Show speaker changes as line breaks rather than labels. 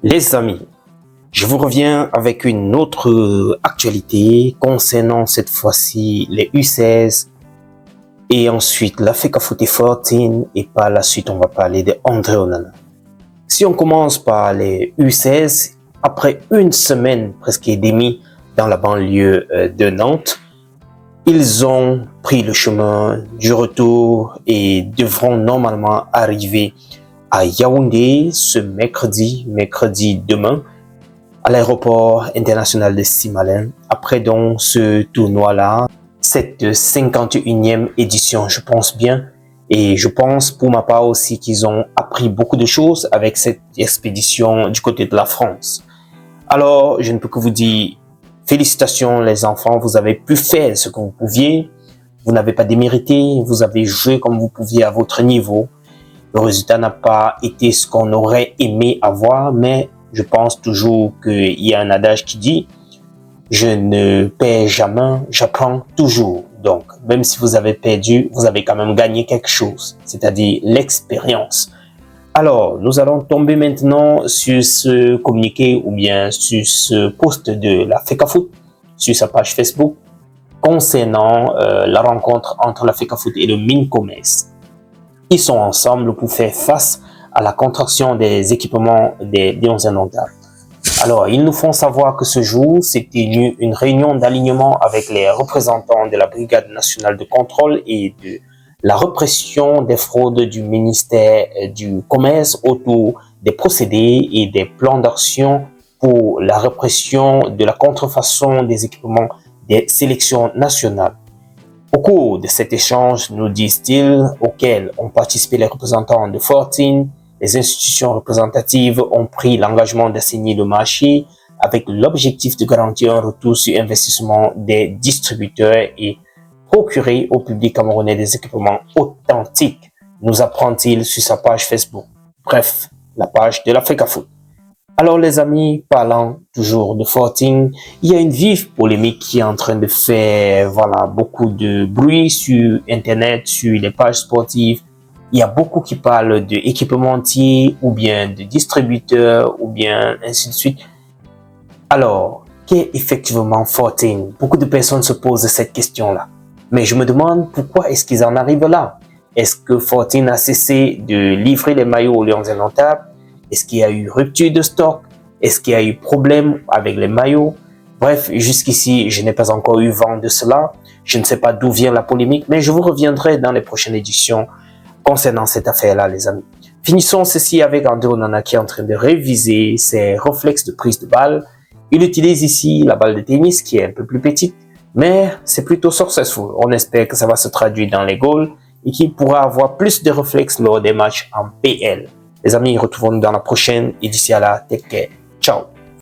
Les amis, je vous reviens avec une autre actualité concernant cette fois-ci les U16 et ensuite la FECAFOOT 14 et par la suite on va parler de André Onana. Si on commence par les U16, après une semaine presque et demie dans la banlieue de Nantes, ils ont pris le chemin du retour et devront normalement arriver à Yaoundé ce mercredi demain, à l'aéroport international de Simalin, après donc ce tournoi-là, cette 51e édition, je pense bien. Et je pense pour ma part aussi qu'ils ont appris beaucoup de choses avec cette expédition du côté de la France. Alors, je ne peux que vous dire, félicitations les enfants, vous avez pu faire ce que vous pouviez, vous n'avez pas démérité, vous avez joué comme vous pouviez à votre niveau. Le résultat n'a pas été ce qu'on aurait aimé avoir, mais je pense toujours qu'il y a un adage qui dit « Je ne perds jamais, j'apprends toujours ». Donc, même si vous avez perdu, vous avez quand même gagné quelque chose, c'est-à-dire l'expérience. Alors, nous allons tomber maintenant sur ce communiqué ou bien sur ce post de la FECAFOOT, sur sa page Facebook, concernant la rencontre entre la FECAFOOT et le MINCOMES. Ils sont ensemble pour faire face à la contraction des équipements des anciens indomptables. Alors, ils nous font savoir que ce jour s'est tenue une réunion d'alignement avec les représentants de la Brigade nationale de contrôle et de la répression des fraudes du ministère du Commerce autour des procédés et des plans d'action pour la répression de la contrefaçon des équipements des sélections nationales. Au cours de cet échange, nous disent-ils, auquel ont participé les représentants de 14, les institutions représentatives ont pris l'engagement d'assainir le marché avec l'objectif de garantir un retour sur investissement des distributeurs et procurer au public camerounais des équipements authentiques, nous apprend-il sur sa page Facebook. Bref, la page de la FECAFOOT. Alors les amis, parlant toujours de 14, il y a une vive polémique qui est en train de faire beaucoup de bruit sur Internet, sur les pages sportives. Il y a beaucoup qui parlent d'équipementiers ou bien de distributeurs ou bien ainsi de suite. Alors, qu'est effectivement 14? Beaucoup de personnes se posent cette question-là. Mais je me demande pourquoi est-ce qu'ils en arrivent là? Est-ce que 14 a cessé de livrer les maillots aux Lions indomptables? Est-ce qu'il y a eu rupture de stock? Est-ce qu'il y a eu problème avec les maillots? Bref, jusqu'ici, je n'ai pas encore eu vent de cela. Je ne sais pas d'où vient la polémique, mais je vous reviendrai dans les prochaines éditions concernant cette affaire-là, les amis. Finissons ceci avec André Onana qui est en train de réviser ses réflexes de prise de balle. Il utilise ici la balle de tennis qui est un peu plus petite, mais c'est plutôt successful. On espère que ça va se traduire dans les goals et qu'il pourra avoir plus de réflexes lors des matchs en PL. Les amis, retrouvons-nous dans la prochaine et d'ici à là, take care. Ciao.